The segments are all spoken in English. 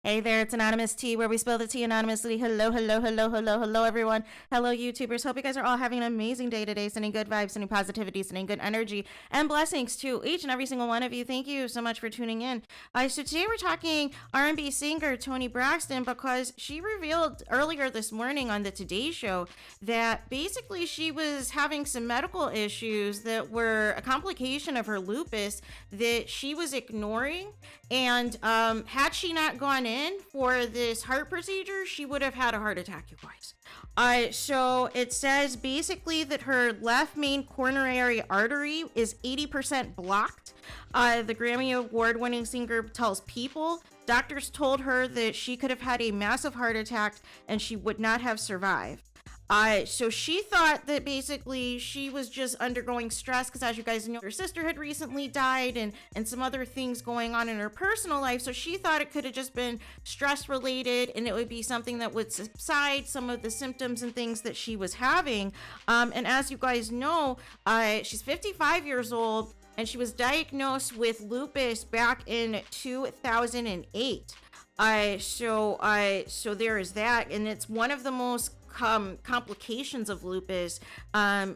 Hey there, it's Anonymous Tea, where we spill the tea anonymously. Hello, hello, hello, hello, hello, everyone. Hello, YouTubers. Hope you guys are all having an amazing day today. Sending good vibes, sending positivity, sending good energy, and blessings to each and every single one of you. Thank you so much for tuning in. So today we're talking R&B singer Toni Braxton, because she revealed earlier this morning on the Today Show that basically she was having some medical issues that were a complication of her lupus that she was ignoring. And had she not gone in for this heart procedure, she would have had a heart attack, you guys. So it says basically that her left main coronary artery is 80% blocked. The Grammy Award-winning singer tells People doctors told her that she could have had a massive heart attack and she would not have survived. So she thought that basically she was just undergoing stress because, as you guys know, her sister had recently died and some other things going on in her personal life. So she thought it could have just been stress related and it would be something that would subside some of the symptoms and things that she was having. And as you guys know, she's 55 years old and she was diagnosed with lupus back in 2008. So there is that, and it's one of the most complications of lupus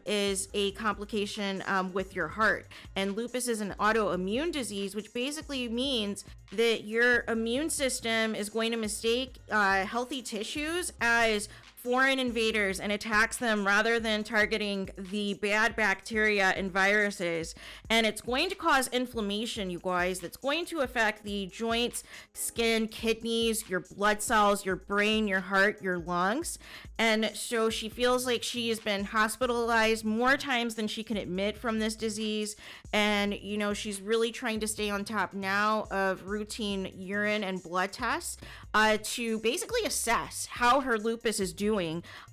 is a complication with your heart. And lupus is an autoimmune disease, which basically means that your immune system is going to mistake healthy tissues as foreign invaders and attacks them rather than targeting the bad bacteria and viruses. And it's going to cause inflammation, you guys, that's going to affect the joints, skin, kidneys, your blood cells, your brain, your heart, your lungs. And so she feels like she has been hospitalized more times than she can admit from this disease. And, you know, she's really trying to stay on top now of routine urine and blood tests to basically assess how her lupus is doing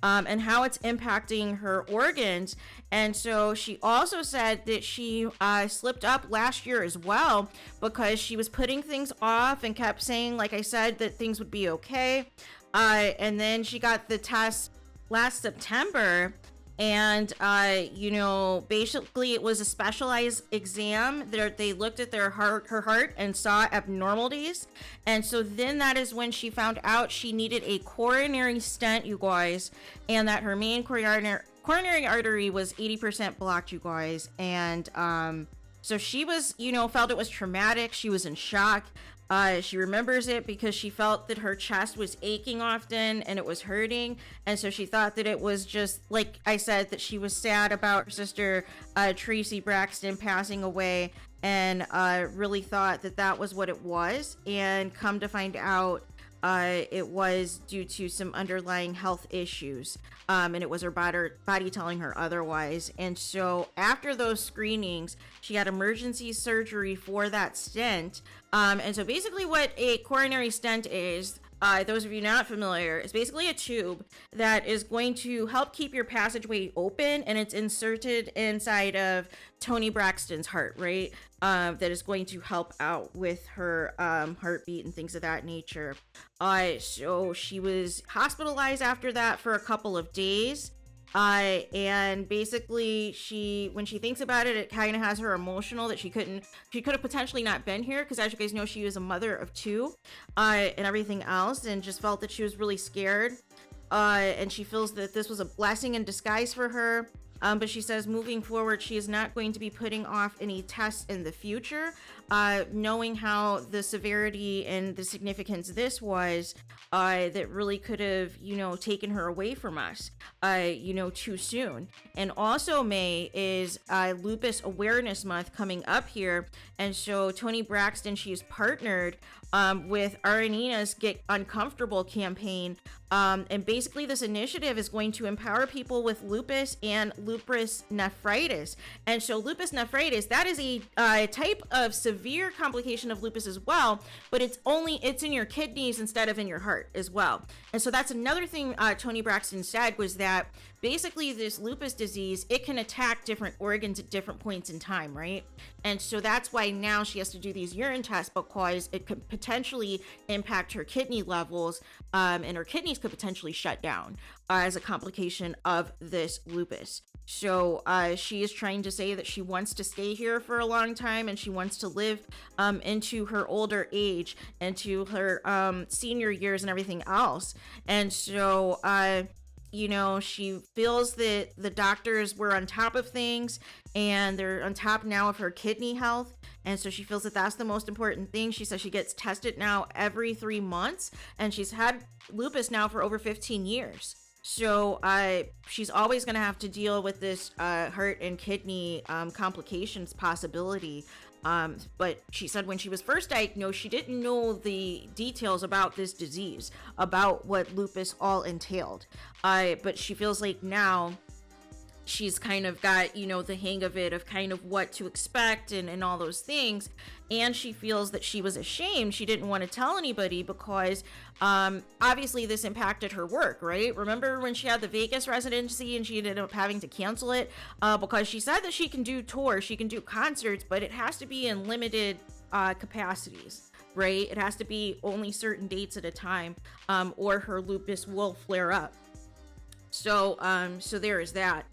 and how it's impacting her organs. And so she also said that she slipped up last year as well because she was putting things off and kept saying, like I said, that things would be okay. And then she got the test last September. And, you know, basically it was a specialized exam. They looked at her heart and saw abnormalities. And so then that is when she found out she needed a coronary stent, you guys, and that her main coronary artery was 80% blocked, you guys. And, so she was, you know, felt it was traumatic. She was in shock. She remembers it because she felt that her chest was aching often and it was hurting. And so she thought that it was just, like I said, that she was sad about her sister, Toni Braxton, passing away, and really thought that that was what it was. And come to find out, it was due to some underlying health issues, and it was her body telling her otherwise. And so after those screenings, she had emergency surgery for that stent. And so basically what a coronary stent is, those of you not familiar, is basically a tube that is going to help keep your passageway open, and it's inserted inside of Toni Braxton's heart, right? That is going to help out with her heartbeat and things of that nature. So she was hospitalized after that for a couple of days. And basically when she thinks about it, it kind of has her emotional that she could have potentially not been here, because as you guys know, she was a mother of two, and everything else, and just felt that she was really scared. And she feels that this was a blessing in disguise for her. But she says moving forward, she is not going to be putting off any tests in the future, knowing how the severity and the significance this was, that really could have, you know, taken her away from us, you know, too soon. And also May is Lupus Awareness Month coming up here. And so Toni Braxton, she's partnered with Arena's Get Uncomfortable campaign. And basically this initiative is going to empower people with lupus and lupus nephritis. And so lupus nephritis, that is a type of severe complication of lupus as well, but it's in your kidneys instead of in your heart as well. And so that's another thing Toni Braxton said, was that basically this lupus disease, it can attack different organs at different points in time, right? And so that's why now she has to do these urine tests, because it could potentially impact her kidney levels, and her kidneys could potentially shut down as a complication of this lupus. So she is trying to say that she wants to stay here for a long time, and she wants to live into her older age, into her senior years and everything else. And so you know, she feels that the doctors were on top of things, and they're on top now of her kidney health. And so she feels that that's the most important thing. She says she gets tested now every 3 months, and she's had lupus now for over 15 years. So she's always going to have to deal with this heart and kidney complications possibility. But she said when she was first diagnosed, she didn't know the details about this disease, about what lupus all entailed. But she feels like now she's kind of got, you know, the hang of it, of kind of what to expect and all those things. And she feels that she was ashamed. She didn't want to tell anybody because obviously this impacted her work, right? Remember when she had the Vegas residency and she ended up having to cancel it because she said that she can do tours, she can do concerts, but it has to be in limited capacities, right? It has to be only certain dates at a time, or her lupus will flare up. So there is that.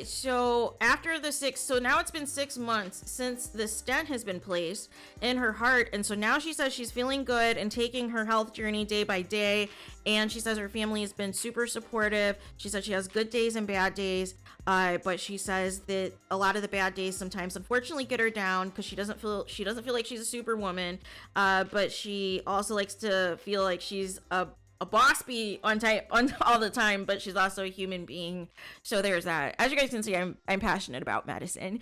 So after so now it's been 6 months since the stent has been placed in her heart. And so now she says she's feeling good and taking her health journey day by day. And she says her family has been super supportive. She said she has good days and bad days. But she says that a lot of the bad days sometimes unfortunately get her down because she doesn't feel like she's a superwoman. But she also likes to feel like she's a boss bee on all the time, but she's also a human being. So there's that. As you guys can see, I'm passionate about medicine.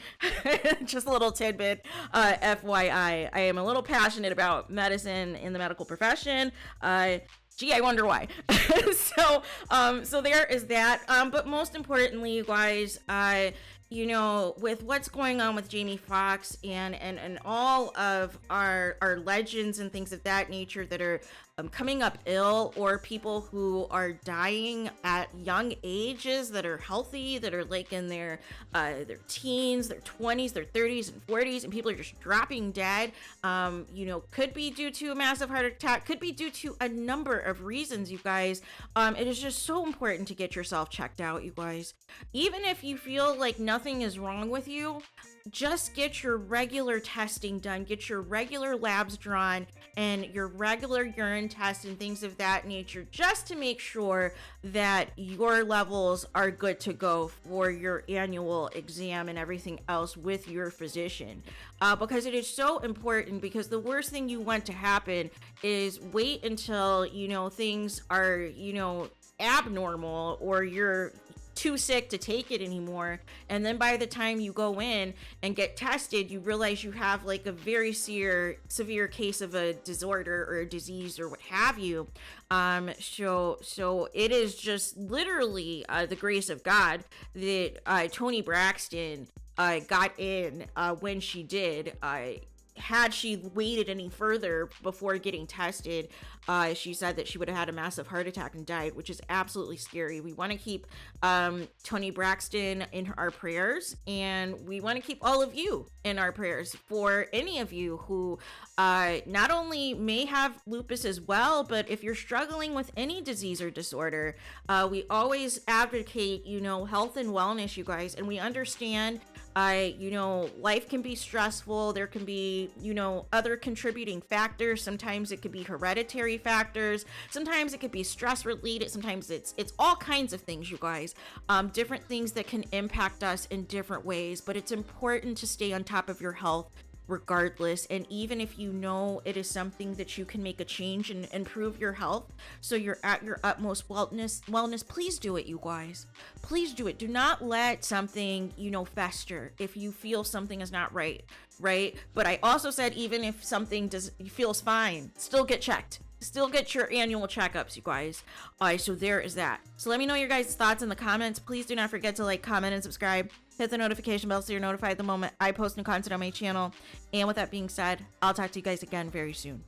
Just a little tidbit, FYI. I am a little passionate about medicine in the medical profession. Gee, I wonder why. So there is that. But most importantly, you guys, you know, with what's going on with Jamie Foxx and all of our legends and things of that nature that are coming up ill, or people who are dying at young ages that are healthy, that are like in their teens, their 20s, their 30s and 40s, and people are just dropping dead, you know, could be due to a massive heart attack, could be due to a number of reasons, you guys. It is just so important to get yourself checked out, you guys. Even if you feel like nothing is wrong with you, just get your regular testing done, get your regular labs drawn and your regular urine tests and things of that nature, just to make sure that your levels are good to go for your annual exam and everything else with your physician. Because it is so important, because the worst thing you want to happen is wait until, you know, things are, you know, abnormal, or you're too sick to take it anymore, and then by the time you go in and get tested, you realize you have like a very severe case of a disorder or a disease or what have you. So it is just literally the grace of God that Toni Braxton got in when she did. Had she waited any further before getting tested, she said that she would have had a massive heart attack and died, which is absolutely scary. We want to keep Toni Braxton in our prayers, and we want to keep all of you in our prayers for any of you who not only may have lupus as well, but if you're struggling with any disease or disorder, we always advocate, you know, health and wellness, you guys, and we understand you know, life can be stressful. There can be, you know, other contributing factors. Sometimes it could be hereditary factors. Sometimes it could be stress related. Sometimes it's all kinds of things, you guys. Different things that can impact us in different ways, but it's important to stay on top of your health regardless. And even if you know it is something that you can make a change and improve your health, so you're at your utmost wellness, please do it, you guys. Please do it. Do not let something, you know, fester if you feel something is not right. But I also said, even if something feels fine, still get checked. Still get your annual checkups, you guys. So there is that. So let me know your guys' thoughts in the comments. Please do not forget to like, comment, and subscribe. Hit the notification bell so you're notified the moment I post new content on my channel. And with that being said, I'll talk to you guys again very soon.